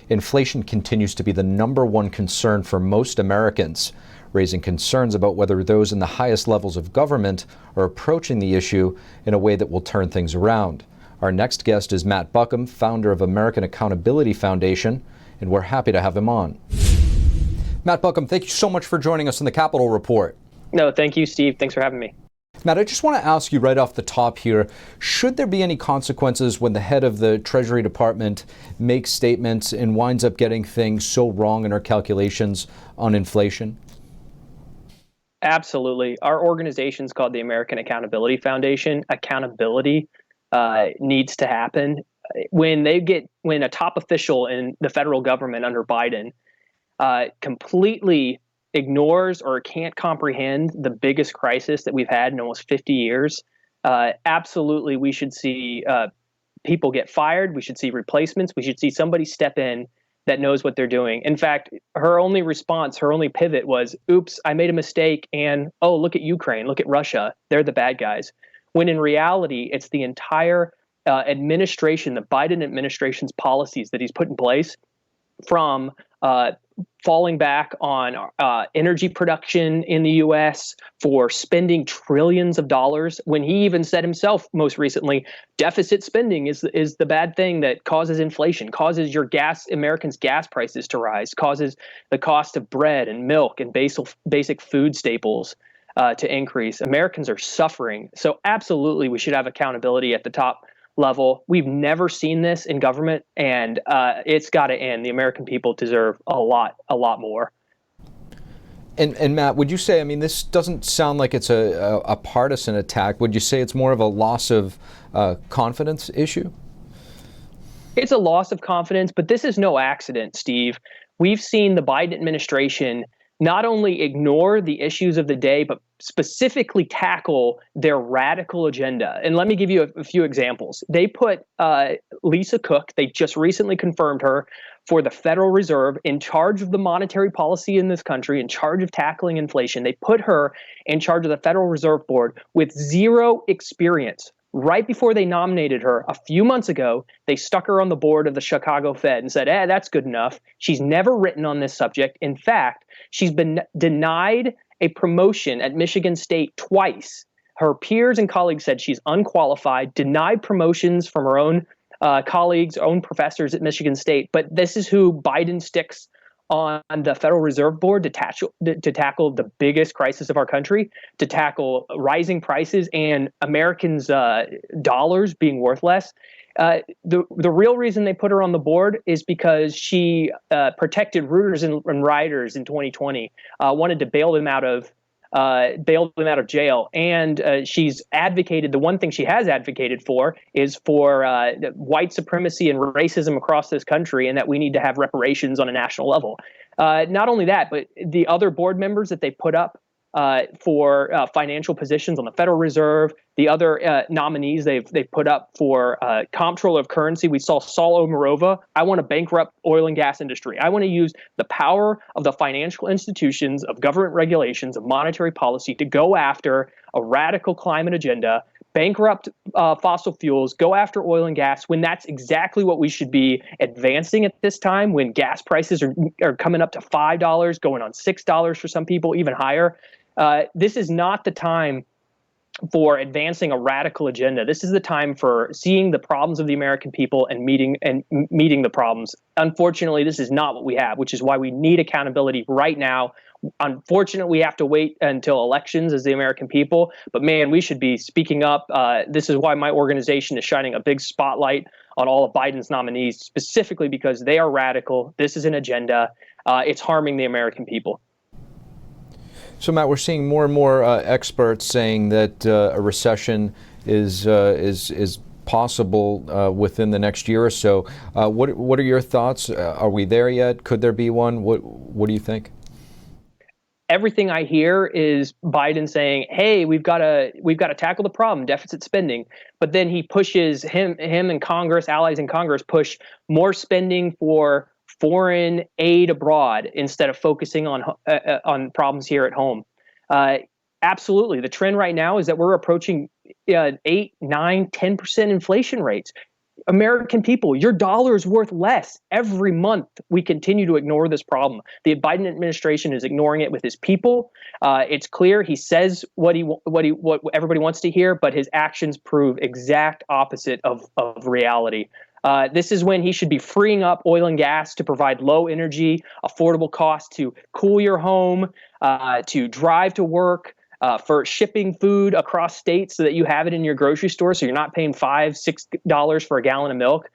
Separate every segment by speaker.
Speaker 1: inflation continues to be the #1 concern for most Americans, raising concerns about whether those in the highest levels of government are approaching the issue in a way that will turn things around. Our next guest is Matt Buckham, founder of American Accountability Foundation, and we're happy to have him on. Matt Buckham, thank you so much for joining us in the Capitol Report.
Speaker 2: No, thank you, Steve. Thanks for having me.
Speaker 1: Matt, I just want to ask you right off the top here, should there be any consequences when the head of the Treasury Department makes statements and winds up getting things so wrong in our calculations on inflation?
Speaker 2: Absolutely. Our organization is called the American Accountability Foundation. Accountability needs to happen. When a top official in the federal government under Biden completely ignores or can't comprehend the biggest crisis that we've had in almost 50 years, absolutely we should see people get fired. We should see replacements. We should see somebody step in that knows what they're doing. In fact, her only response, her only pivot was, oops, I made a mistake. And, oh, look at Ukraine, look at Russia. They're the bad guys. When in reality, it's the entire administration, the Biden administration's policies that he's put in place, from falling back on energy production in the U.S., for spending trillions of dollars, when he even said himself most recently, deficit spending is the bad thing that causes inflation, causes Americans' gas prices to rise, causes the cost of bread and milk and basic food staples to increase. Americans are suffering. So absolutely, we should have accountability at the top level. We've never seen this in government, and it's got to end. The American people deserve a lot more.
Speaker 1: And Matt, would you say, I mean, this doesn't sound like it's a partisan attack. Would you say it's more of a loss of confidence issue?
Speaker 2: It's a loss of confidence, but this is no accident, Steve. We've seen the Biden administration not only ignore the issues of the day, but specifically tackle their radical agenda. And let me give you a few examples. They put Lisa Cook, they just recently confirmed her for the Federal Reserve, in charge of the monetary policy in this country, in charge of tackling inflation. They put her in charge of the Federal Reserve Board with zero experience. Right before they nominated her a few months ago, they stuck her on the board of the Chicago Fed and said, that's good enough. She's never written on this subject. In fact, she's been denied a promotion at Michigan State twice. Her peers and colleagues said she's unqualified, denied promotions from her own colleagues, own professors at Michigan State. But this is who Biden sticks on the Federal Reserve Board to tackle the biggest crisis of our country, to tackle rising prices and Americans' dollars being worth less. The real reason they put her on the board is because she protected rooters and rioters in 2020, wanted to bail them out of jail, and she's advocated. The one thing she has advocated for is for white supremacy and racism across this country, and that we need to have reparations on a national level. Not only that, but the other board members that they put up for financial positions on the Federal Reserve, the other nominees they've put up for comptroller of currency. We saw Saul Omarova. I want to bankrupt oil and gas industry. I want to use the power of the financial institutions, of government regulations, of monetary policy to go after a radical climate agenda, bankrupt fossil fuels, go after oil and gas, when that's exactly what we should be advancing at this time, when gas prices are coming up to $5, going on $6 for some people, even higher. This is not the time for advancing a radical agenda. This is the time for seeing the problems of the American people and meeting the problems. Unfortunately, this is not what we have, which is why we need accountability right now. Unfortunately, we have to wait until elections as the American people. But man, we should be speaking up. This is why my organization is shining a big spotlight on all of Biden's nominees, specifically because they are radical. This is an agenda. It's harming the American people.
Speaker 1: So, Matt, we're seeing more and more experts saying that a recession is possible within the next year or so. What are your thoughts? Are we there yet? Could there be one? What do you think?
Speaker 2: Everything I hear is Biden saying, "Hey, we've got to tackle the problem, deficit spending." But then he pushes him and Congress, allies in Congress, push more spending for foreign aid abroad instead of focusing on problems here at home. Absolutely. The trend right now is that we're approaching 8, 9, 10% inflation rates. American people, your dollar is worth less. Every month, we continue to ignore this problem. The Biden administration is ignoring it with his people. It's clear he says what everybody wants to hear, but his actions prove exact opposite of reality. This is when he should be freeing up oil and gas to provide low energy, affordable costs to cool your home, to drive to work, for shipping food across states so that you have it in your grocery store so you're not paying $5-6 for a gallon of milk.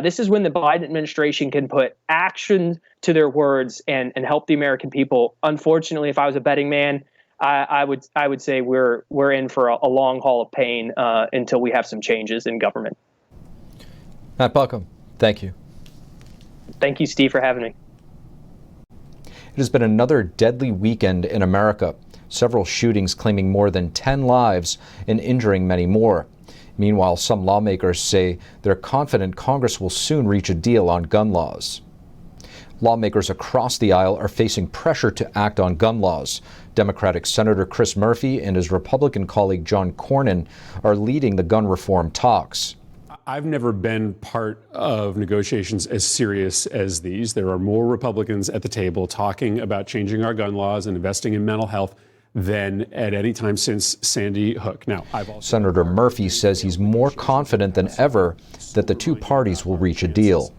Speaker 2: This is when the Biden administration can put action to their words and help the American people. Unfortunately, if I was a betting man, I would say we're in for a long haul of pain until we have some changes in government.
Speaker 1: Matt Buckham, thank you.
Speaker 2: Thank you, Steve, for having me.
Speaker 1: It has been another deadly weekend in America. Several shootings claiming more than 10 lives and injuring many more. Meanwhile, some lawmakers say they're confident Congress will soon reach a deal on gun laws. Lawmakers across the aisle are facing pressure to act on gun laws. Democratic Senator Chris Murphy and his Republican colleague John Cornyn are leading the gun reform talks.
Speaker 3: I've never been part of negotiations as serious as these. There are more Republicans at the table talking about changing our gun laws and investing in mental health than at any time since Sandy Hook. Now,
Speaker 1: Senator Murphy says he's more confident than ever that the two parties will reach a deal.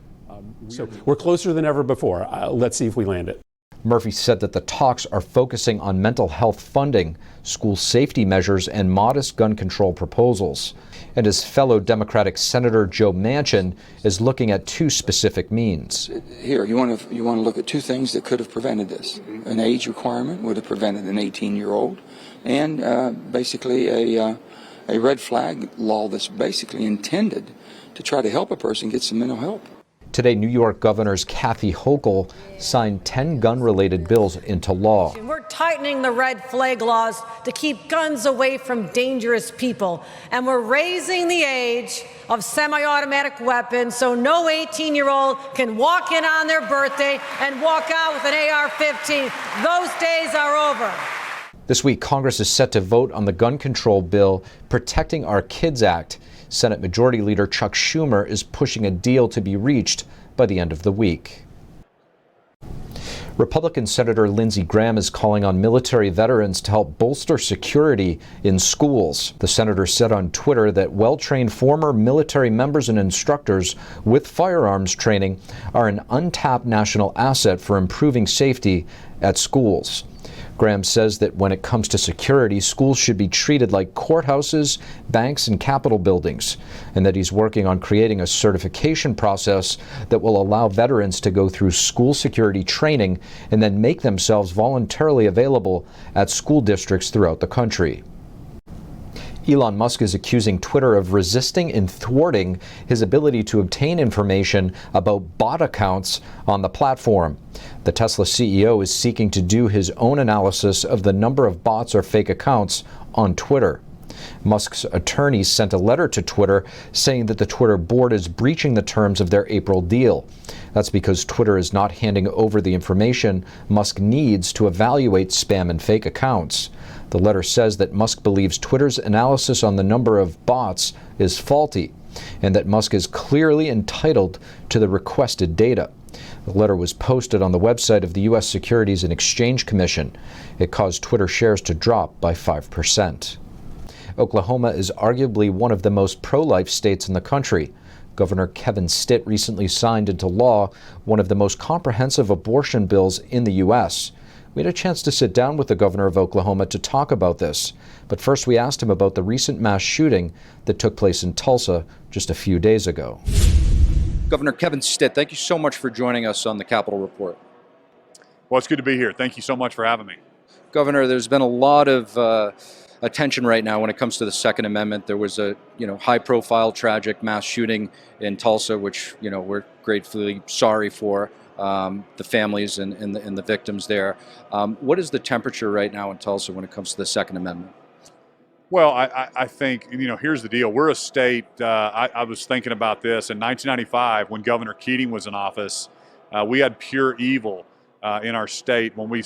Speaker 3: So we're closer than ever before. Let's see if we land it.
Speaker 1: Murphy said that the talks are focusing on mental health funding, school safety measures, and modest gun control proposals. And his fellow Democratic Senator Joe Manchin is looking at two specific means.
Speaker 4: Here, you want to look at two things that could have prevented this. An age requirement would have prevented an 18-year-old, and basically a red flag law that's basically intended to try to help a person get some mental help.
Speaker 1: Today, New York Governors Kathy Hochul signed 10 gun-related bills into law.
Speaker 5: We're tightening the red flag laws to keep guns away from dangerous people. And we're raising the age of semi-automatic weapons so no 18-year-old can walk in on their birthday and walk out with an AR-15. Those days are over.
Speaker 1: This week, Congress is set to vote on the gun control bill Protecting Our Kids Act. Senate Majority Leader Chuck Schumer is pushing a deal to be reached by the end of the week. Republican Senator Lindsey Graham is calling on military veterans to help bolster security in schools. The senator said on Twitter that well-trained former military members and instructors with firearms training are an untapped national asset for improving safety at schools. Graham says that when it comes to security, schools should be treated like courthouses, banks, and Capitol buildings, and that he's working on creating a certification process that will allow veterans to go through school security training and then make themselves voluntarily available at school districts throughout the country. Elon Musk is accusing Twitter of resisting and thwarting his ability to obtain information about bot accounts on the platform. The Tesla CEO is seeking to do his own analysis of the number of bots or fake accounts on Twitter. Musk's attorneys sent a letter to Twitter saying that the Twitter board is breaching the terms of their April deal. That's because Twitter is not handing over the information Musk needs to evaluate spam and fake accounts. The letter says that Musk believes Twitter's analysis on the number of bots is faulty, and that Musk is clearly entitled to the requested data. The letter was posted on the website of the U.S. Securities and Exchange Commission. It caused Twitter shares to drop by 5%. Oklahoma is arguably one of the most pro-life states in the country. Governor Kevin Stitt recently signed into law one of the most comprehensive abortion bills in the U.S. We had a chance to sit down with the governor of Oklahoma to talk about this. But first we asked him about the recent mass shooting that took place in Tulsa just a few days ago. Governor Kevin Stitt, thank you so much for joining us on the Capitol Report.
Speaker 6: Well, it's good to be here. Thank you so much for having me.
Speaker 1: Governor, there's been a lot of attention right now when it comes to the Second Amendment. There was a high-profile, tragic mass shooting in Tulsa, which we're gratefully sorry for. The families and the victims there. What is the temperature right now in Tulsa when it comes to the Second Amendment?
Speaker 6: Well, I think, here's the deal. We're a state, I was thinking about this, in 1995 when Governor Keating was in office, we had pure evil in our state when we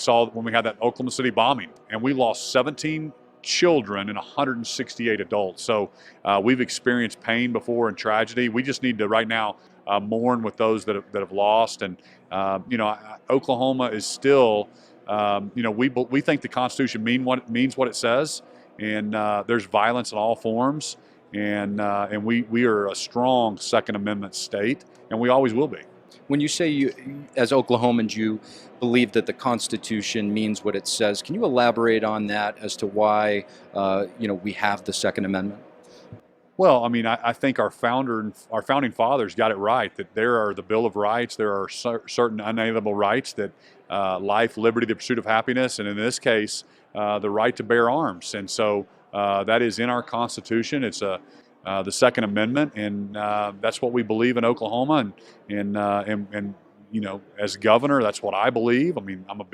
Speaker 6: had that Oklahoma City bombing, and we lost 17 children and 168 adults. So we've experienced pain before and tragedy. We just need to right now mourn with those that have lost. And Oklahoma is still, we think the Constitution means what it says, and there's violence in all forms, and we are a strong Second Amendment state, and we always will be.
Speaker 7: When you say you, as Oklahomans, you believe that the Constitution means what it says, can you elaborate on that as to why we have the Second Amendment?
Speaker 6: Well, I mean, I think our founding fathers got it right, that there are the Bill of Rights, there are certain unalienable rights, that life, liberty, the pursuit of happiness, and in this case, the right to bear arms. And so that is in our Constitution. It's the Second Amendment, and that's what we believe in Oklahoma. And as governor, that's what I believe. I mean, I'm a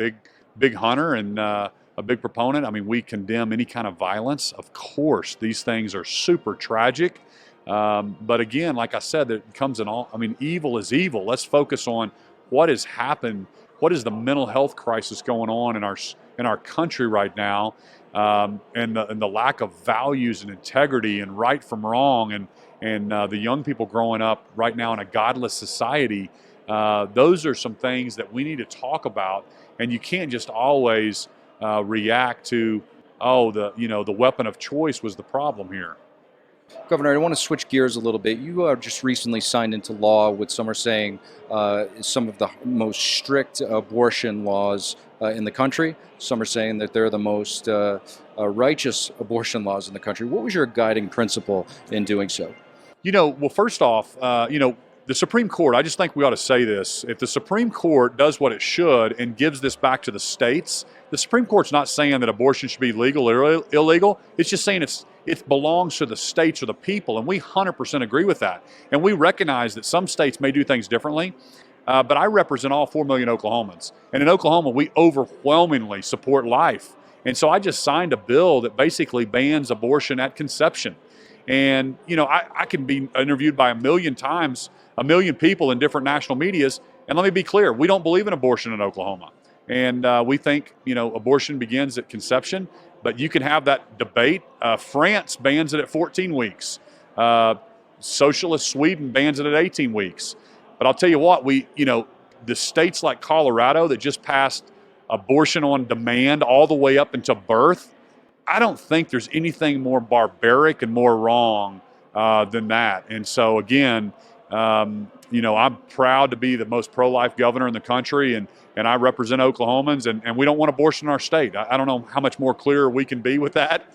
Speaker 6: big hunter and a big proponent. I mean, we condemn any kind of violence. Of course, these things are super tragic. But again, like I said, it comes in all, I mean, evil is evil. Let's focus on what has happened. What is the mental health crisis going on in our country right now? And the lack of values and integrity and right from wrong, and the young people growing up right now in a godless society. Those are some things that we need to talk about, and you can't just always react to, the weapon of choice was the problem here.
Speaker 7: Governor, I want to switch gears a little bit. You just recently signed into law what some are saying some of the most strict abortion laws in the country. Some are saying that they're the most righteous abortion laws in the country. What was your guiding principle in doing so?
Speaker 6: Well, first off, the Supreme Court, I just think we ought to say this. If the Supreme Court does what it should and gives this back to the states, the Supreme Court's not saying that abortion should be legal or illegal. It's just saying it belongs to the states or the people, and we 100% agree with that. And we recognize that some states may do things differently, but I represent all 4 million Oklahomans. And in Oklahoma, we overwhelmingly support life. And so I just signed a bill that basically bans abortion at conception. And, I can be interviewed by a million people in different national medias. And let me be clear, we don't believe in abortion in Oklahoma. And we think, abortion begins at conception, but you can have that debate. France bans it at 14 weeks. Socialist Sweden bans it at 18 weeks. But I'll tell you what, the states like Colorado that just passed abortion on demand all the way up into birth, I don't think there's anything more barbaric and more wrong than that. And so again, I'm proud to be the most pro-life governor in the country, and I represent Oklahomans, and we don't want abortion in our state. I don't know how much more clear we can be with that.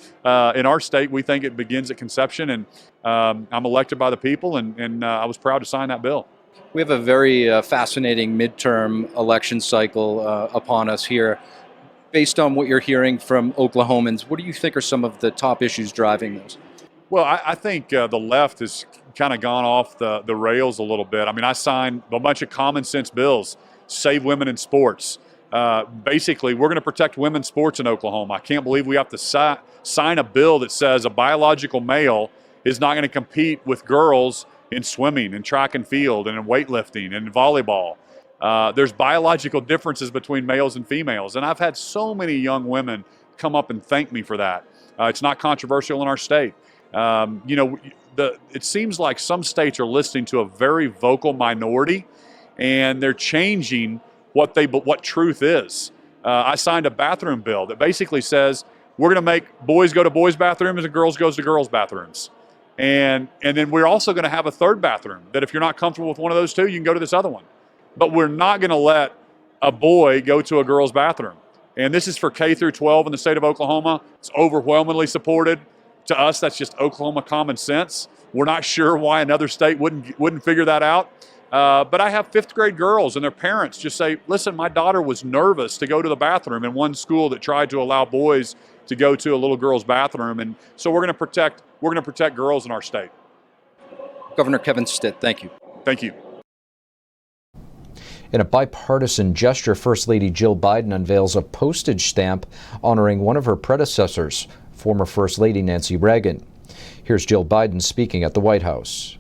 Speaker 6: In our state, we think it begins at conception, and I'm elected by the people, and I was proud to sign that bill.
Speaker 7: We have a very fascinating midterm election cycle upon us here. Based on what you're hearing from Oklahomans, what do you think are some of the top issues driving those?
Speaker 6: Well, I think the left has kind of gone off the rails a little bit. I mean, I signed a bunch of common sense bills, save women in sports. Basically, we're going to protect women's sports in Oklahoma. I can't believe we have to sign a bill that says a biological male is not going to compete with girls in swimming and track and field and in weightlifting and in volleyball. There's biological differences between males and females. And I've had so many young women come up and thank me for that. It's not controversial in our state. It seems like some states are listening to a very vocal minority, and they're changing what truth is. I signed a bathroom bill that basically says we're going to make boys go to boys' bathrooms and girls go to girls' bathrooms. And then we're also going to have a third bathroom that if you're not comfortable with one of those two, you can go to this other one. But we're not going to let a boy go to a girl's bathroom. And this is for K through 12 in the state of Oklahoma. It's overwhelmingly supported. To us, that's just Oklahoma common sense. We're not sure why another state wouldn't figure that out. But I have fifth grade girls and their parents just say, listen, my daughter was nervous to go to the bathroom in one school that tried to allow boys to go to a little girl's bathroom. And so we're going to protect girls in our state.
Speaker 7: Governor Kevin Stitt, thank you.
Speaker 6: Thank you.
Speaker 1: In a bipartisan gesture, First Lady Jill Biden unveils a postage stamp honoring one of her predecessors, former First Lady Nancy Reagan. Here's Jill Biden speaking at the White House.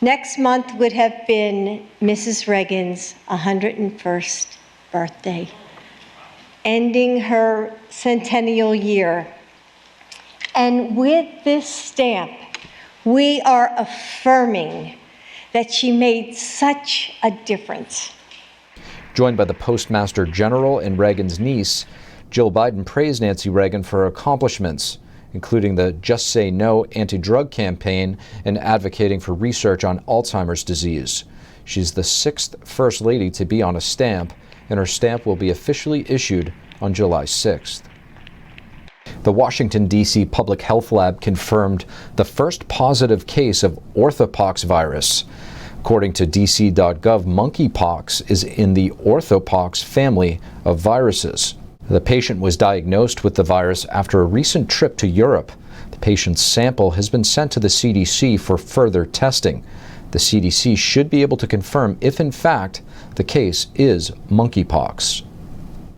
Speaker 8: Next month would have been Mrs. Reagan's 101st birthday, ending her centennial year And with this stamp, we are affirming that she made such a difference.
Speaker 1: Joined by the Postmaster General and Reagan's niece, Jill Biden praised Nancy Reagan for her accomplishments, including the Just Say No anti-drug campaign and advocating for research on Alzheimer's disease. She's the 6th First Lady to be on a stamp, and her stamp will be officially issued on July 6th. The Washington, D.C. Public Health Lab confirmed the first positive case of orthopox virus. According to dc.gov, monkeypox is in the orthopox family of viruses. The patient was diagnosed with the virus after a recent trip to Europe. The patient's sample has been sent to the CDC for further testing. The CDC should be able to confirm if, in fact, the case is monkeypox.